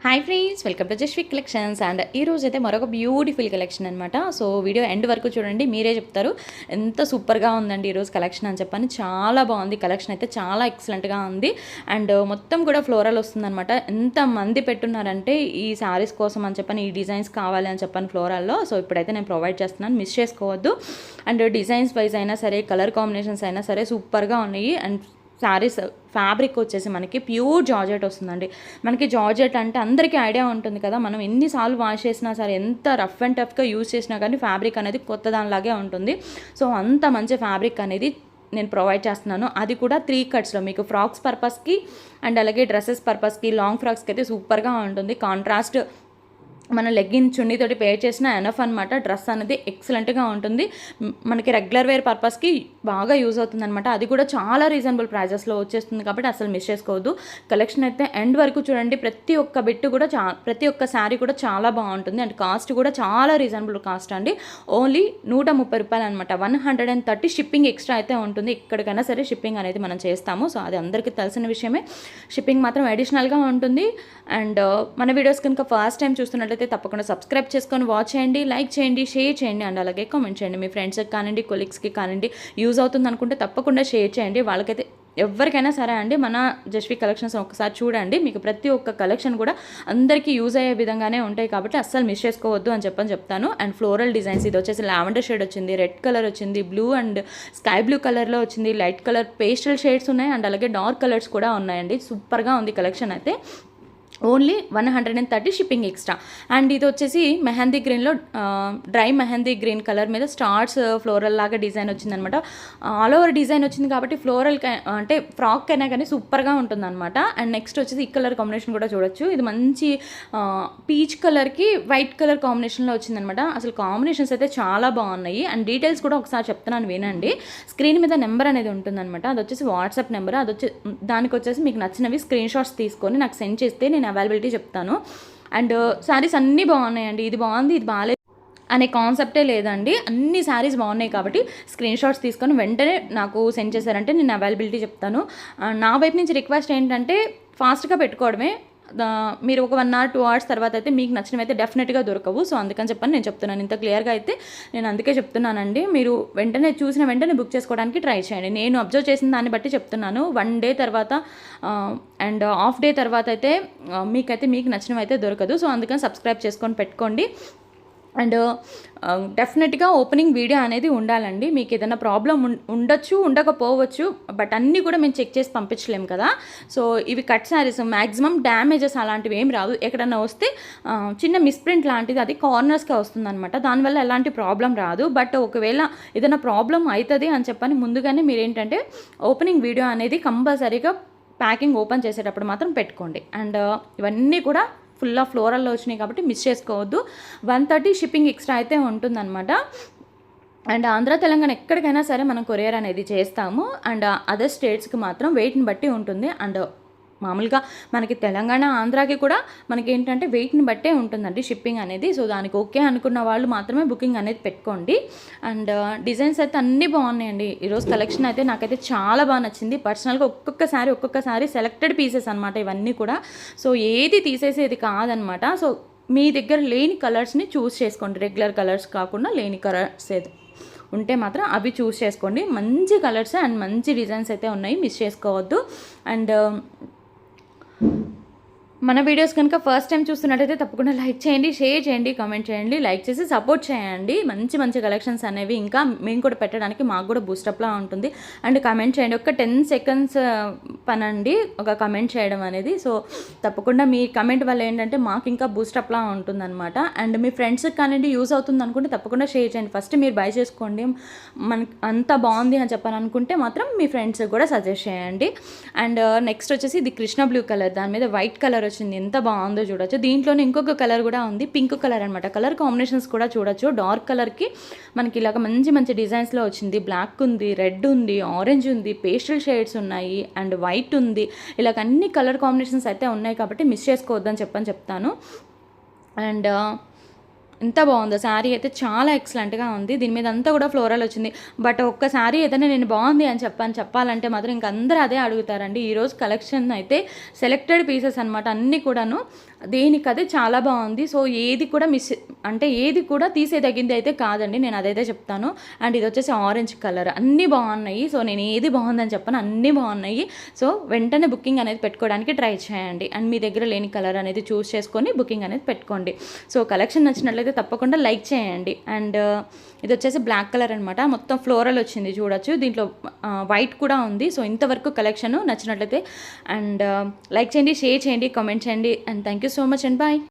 Hi friends, welcome to Jasvik collections. And ఈ రోజు అయితే మరొక బ్యూటిఫుల్ కలెక్షన్ అనమాట. సో వీడియో ఎండ్ వరకు చూడండి, మీరే చెప్తారు ఎంత సూపర్గా ఉందండి ఈరోజు కలెక్షన్ అని చెప్పని. చాలా బాగుంది కలెక్షన్, అయితే చాలా ఎక్సలెంట్గా ఉంది. అండ్ మొత్తం కూడా ఫ్లోరల్ వస్తుందన్నమాట. ఎంత మంది పెట్టున్నారంటే ఈ శారీస్ కోసం అని చెప్పని, ఈ డిజైన్స్ కావాలి అని చెప్పని ఫ్లోరల్లో. సో ఇప్పుడైతే నేను ప్రొవైడ్ చేస్తున్నాను, మిస్ చేసుకోవద్దు. అండ్ డిజైన్స్ వైజ్ అయినా సరే, కలర్ కాంబినేషన్స్ అయినా సరే సూపర్గా ఉన్నాయి. అండ్ శారీస్ ఫ్యాబ్రిక్ వచ్చేసి మనకి ప్యూర్ జార్జెట్ వస్తుందండి. మనకి జార్జెట్ అంటే అందరికీ ఐడియా ఉంటుంది కదా, మనం ఎన్నిసార్లు వాష్ చేసినా సరే, ఎంత రఫ్ అండ్ టఫ్గా యూజ్ చేసినా కానీ ఫ్యాబ్రిక్ అనేది కొత్త దానిలాగే ఉంటుంది. సో అంత మంచి ఫ్యాబ్రిక్ అనేది నేను ప్రొవైడ్ చేస్తున్నాను. అది కూడా 3 కట్స్లో మీకు ఫ్రాక్స్ పర్పస్కి అండ్ అలాగే డ్రెస్సెస్ పర్పస్కి, లాంగ్ ఫ్రాక్స్కి అయితే సూపర్గా ఉంటుంది. కాంట్రాస్ట్ మన లెగ్గిన్ చున్నీతోటి పేర్ చేసిన ఎనఫ్ అనమాట. డ్రెస్ అనేది ఎక్సలెంట్గా ఉంటుంది. మనకి రెగ్యులర్ వేర్ పర్పస్కి బాగా యూజ్ అవుతుంది అనమాట. అది కూడా చాలా రీజనబుల్ ప్రైజెస్లో వచ్చేస్తుంది కాబట్టి అసలు మిస్ చేసుకోవద్దు. కలెక్షన్ అయితే ఎండ్ వరకు చూడండి. ప్రతి ఒక్క బిట్ కూడా ప్రతి ఒక్క శారీ కూడా చాలా బాగుంటుంది. అండ్ కాస్ట్ కూడా చాలా రీజనబుల్ కాస్ట్ అండి. ఓన్లీ 130 రూపాయలు అనమాట. 130 షిప్పింగ్ ఎక్స్ట్రా అయితే ఉంటుంది. ఎక్కడికైనా సరే షిప్పింగ్ అనేది మనం చేస్తాము. సో అది అందరికీ తెలిసిన విషయమే. షిప్పింగ్ మాత్రం అడిషనల్గా ఉంటుంది. అండ్ మన వీడియోస్ కనుక ఫస్ట్ టైం చూస్తున్నట్లయితే తప్పకుండా సబ్స్క్రైబ్ చేసుకొని వాచ్ చేయండి, లైక్ చేయండి, షేర్ చేయండి. అండ్ అలాగే కామెంట్ చేయండి. మీ ఫ్రెండ్స్కి కానివ్వండి, కొలీగ్స్కి కానివ్వండి, యూజ్ అవుతుంది అనుకుంటే తప్పకుండా షేర్ చేయండి. వాళ్ళకైతే ఎవరికైనా సరే అండి, మన జస్వి కలెక్షన్స్ ఒకసారి చూడండి. మీకు ప్రతి ఒక్క కలెక్షన్ కూడా అందరికీ యూజ్ అయ్యే విధంగానే ఉంటాయి కాబట్టి అస్సలు మిస్ చేసుకోవద్దు అని చెప్తాను. అండ్ ఫ్లోరల్ డిజైన్స్, ఇది వచ్చేసి లావెండర్ షేడ్ వచ్చింది, రెడ్ కలర్ వచ్చింది, బ్లూ అండ్ స్కై బ్లూ కలర్లో వచ్చింది, లైట్ కలర్ పేస్టల్ షేడ్స్ ఉన్నాయి అండ్ అలాగే డార్క్ కలర్స్ కూడా ఉన్నాయండి. సూపర్గా ఉంది కలెక్షన్ అయితే. Only 130 shipping extra. అండ్ ఇది వచ్చేసి మెహందీ గ్రీన్లో డ్రై మెహందీ గ్రీన్ కలర్ మీద స్టార్స్ ఫ్లోరల్ లాగా డిజైన్ వచ్చిందనమాట. ఆల్ ఓవర్ డిజైన్ వచ్చింది కాబట్టి ఫ్లోరల్ అంటే ఫ్రాక్ అయినా కానీ సూపర్గా ఉంటుందన్నమాట. అండ్ నెక్స్ట్ వచ్చేసి ఈ కలర్ కాంబినేషన్ కూడా చూడొచ్చు. ఇది మంచి పీచ్ కలర్కి వైట్ కలర్ కాంబినేషన్లో వచ్చిందనమాట. అసలు కాంబినేషన్స్ అయితే చాలా బాగున్నాయి. అండ్ డీటెయిల్స్ కూడా ఒకసారి చెప్తున్నాను వినండి. స్క్రీన్ మీద నెంబర్ అనేది ఉంటుందన్నమాట. అది వచ్చేసి వాట్సాప్ నెంబర్. దానికి వచ్చేసి మీకు నచ్చినవి స్క్రీన్ షాట్స్ తీసుకొని నాకు సెండ్ చేస్తే నేను అవైలబిలిటీ చెప్తాను. అండ్ శారీస్ అన్నీ బాగున్నాయండి. ఇది బాగుంది, ఇది బాగాలేదు అనే కాన్సెప్టే లేదండి. అన్ని శారీస్ బాగున్నాయి కాబట్టి స్క్రీన్ షాట్స్ తీసుకొని వెంటనే నాకు సెండ్ చేశారంటే నేను అవైలబిలిటీ చెప్తాను. నా వైపు నుంచి రిక్వెస్ట్ ఏంటంటే ఫాస్ట్గా పెట్టుకోవడమే. మీరు ఒక 1 hour 2 hours తర్వాత అయితే మీకు నచ్చినవి అయితే డెఫినెట్గా దొరకవు. సో అందుకని చెప్పని నేను చెప్తున్నాను, ఇంత క్లియర్గా అయితే నేను అందుకే చెప్తున్నానండి. మీరు వెంటనే చూసిన వెంటనే బుక్ చేసుకోవడానికి ట్రై చేయండి. నేను అబ్జర్వ్ చేసిన దాన్ని బట్టి చెప్తున్నాను. 1 day తర్వాత అండ్ హాఫ్ డే తర్వాత అయితే మీకు నచ్చినవి అయితే దొరకదు. సో అందుకని సబ్స్క్రైబ్ చేసుకొని పెట్టుకోండి. అండ్ డెఫినెట్గా ఓపెనింగ్ వీడియో అనేది ఉండాలండి. మీకు ఏదైనా ప్రాబ్లం ఉండొచ్చు, ఉండకపోవచ్చు, బట్ అన్నీ కూడా మేము చెక్ చేసి పంపించలేము కదా. సో ఇవి కట్ శారీస్, మ్యాక్సిమం డ్యామేజెస్ అలాంటివి ఏం రావు. ఎక్కడన్నా వస్తే చిన్న మిస్ప్రింట్ లాంటిది అది కార్నర్స్గా వస్తుందన్నమాట. దానివల్ల ఎలాంటి ప్రాబ్లం రాదు. బట్ ఒకవేళ ఏదైనా ప్రాబ్లం అవుతుంది అని చెప్పని ముందుగానే మీరు ఏంటంటే ఓపెనింగ్ వీడియో అనేది కంపల్సరీగా ప్యాకింగ్ ఓపెన్ చేసేటప్పుడు మాత్రం పెట్టుకోండి. అండ్ ఇవన్నీ కూడా ఫుల్ ఆఫ్ ఫ్లోరల్లో వచ్చినాయి కాబట్టి మిస్ చేసుకోవద్దు. 130 షిప్పింగ్ ఎక్స్ట్రా అయితే ఉంటుందన్నమాట. అండ్ ఆంధ్ర తెలంగాణ ఎక్కడికైనా సరే మనం కొరియర్ అనేది చేస్తాము. అండ్ అదర్ స్టేట్స్కి మాత్రం వెయిట్ని బట్టి ఉంటుంది. అండ్ మామూలుగా మనకి తెలంగాణ ఆంధ్రాకి కూడా మనకి ఏంటంటే వెయిట్ని బట్టే ఉంటుందండి షిప్పింగ్ అనేది. సో దానికి ఓకే అనుకున్న వాళ్ళు మాత్రమే బుకింగ్ అనేది పెట్టుకోండి. అండ్ డిజైన్స్ అయితే అన్నీ బాగున్నాయండి. ఈరోజు కలెక్షన్ అయితే నాకైతే చాలా బాగా నచ్చింది. పర్సనల్గా ఒక్కొక్కసారి సెలెక్టెడ్ పీసెస్ అనమాట ఇవన్నీ కూడా. సో ఏది తీసేసేది కాదనమాట. సో మీ దగ్గర లేని కలర్స్ని చూస్ చేసుకోండి. రెగ్యులర్ కలర్స్ కాకుండా లేని కలర్స్ ఏది ఉంటే మాత్రం అవి చూస్ చేసుకోండి. మంచి కలర్స్ అండ్ మంచి డిజైన్స్ అయితే ఉన్నాయి, మిస్ చేసుకోవద్దు. అండ్ మన వీడియోస్ కనుక ఫస్ట్ టైం చూస్తున్నట్టయితే తప్పకుండా లైక్ చేయండి, షేర్ చేయండి, కామెంట్ చేయండి, లైక్ చేసి సపోర్ట్ చేయండి. మంచి కలెక్షన్స్ అనేవి ఇంకా మేము కూడా పెట్టడానికి మాకు కూడా బూస్టప్లా ఉంటుంది. అండ్ కమెంట్ చేయండి. ఒక 10 seconds పనండి ఒక కమెంట్ చేయడం అనేది. సో తప్పకుండా మీ కమెంట్ వల్ల ఏంటంటే మాకు ఇంకా బూస్టప్లా ఉంటుందన్నమాట. అండ్ మీ ఫ్రెండ్స్కి కానివ్వండి యూజ్ అవుతుంది అనుకుంటే తప్పకుండా షేర్ చేయండి. ఫస్ట్ మీరు బై చేసుకోండి. మనకి అంత బాగుంది అని చెప్పని అనుకుంటే మాత్రం మీ ఫ్రెండ్స్కి కూడా సజెస్ట్ చేయండి. అండ్ నెక్స్ట్ వచ్చేసి ఇది కృష్ణ బ్లూ కలర్, దాని మీద వైట్ కలర్ వచ్చింది, ఎంత బాగుందో చూడొచ్చు. దీంట్లోనే ఇంకొక కలర్ కూడా ఉంది, పింక్ కలర్ అనమాట. కలర్ కాంబినేషన్స్ కూడా చూడొచ్చు. డార్క్ కలర్కి మనకి ఇలాగ మంచి డిజైన్స్లో వచ్చింది. బ్లాక్ ఉంది, రెడ్ ఉంది, ఆరెంజ్ ఉంది, పేస్టల్ షేడ్స్ ఉన్నాయి అండ్ వైట్ ఉంది. ఇలాగ అన్ని కలర్ కాంబినేషన్స్ అయితే ఉన్నాయి కాబట్టి మిస్ చేసుకోవద్దని చెప్తాను. అండ్ ఎంత బాగుందో శారీ అయితే చాలా ఎక్సలెంట్గా ఉంది. దీని మీద అంతా కూడా ఫ్లోరల్ వచ్చింది. బట్ ఒక్క శారీ ఏదైనా నేను బాగుంది అని చెప్పాలంటే మాత్రం ఇంక అందరూ అదే అడుగుతారండి. ఈరోజు కలెక్షన్ అయితే సెలెక్టెడ్ పీసెస్ అనమాట అన్నీ కూడాను. దేనికదే చాలా బాగుంది. సో ఏది కూడా ఏది కూడా తీసేదగింది అయితే కాదండి, నేను అదైతే చెప్తాను. అండ్ ఇది వచ్చేసి ఆరెంజ్ కలర్, అన్నీ బాగున్నాయి. సో నేను ఏది బాగుందని చెప్పాను, అన్నీ బాగున్నాయి. సో వెంటనే బుకింగ్ అనేది పెట్టుకోవడానికి ట్రై చేయండి. అండ్ మీ దగ్గర లేని కలర్ అనేది చూస్ చేసుకొని బుకింగ్ అనేది పెట్టుకోండి. సో కలెక్షన్ నచ్చినట్లయితే తప్పకుండా లైక్ చేయండి. అండ్ ఇది వచ్చేసి బ్లాక్ కలర్ అనమాట, మొత్తం ఫ్లోరల్ వచ్చింది చూడొచ్చు. దీంట్లో వైట్ కూడా ఉంది. సో ఇంతవరకు కలెక్షన్ నచ్చినట్లయితే అండ్ లైక్ చేయండి, షేర్ చేయండి, కామెంట్ చేయండి. And thank you so much and bye.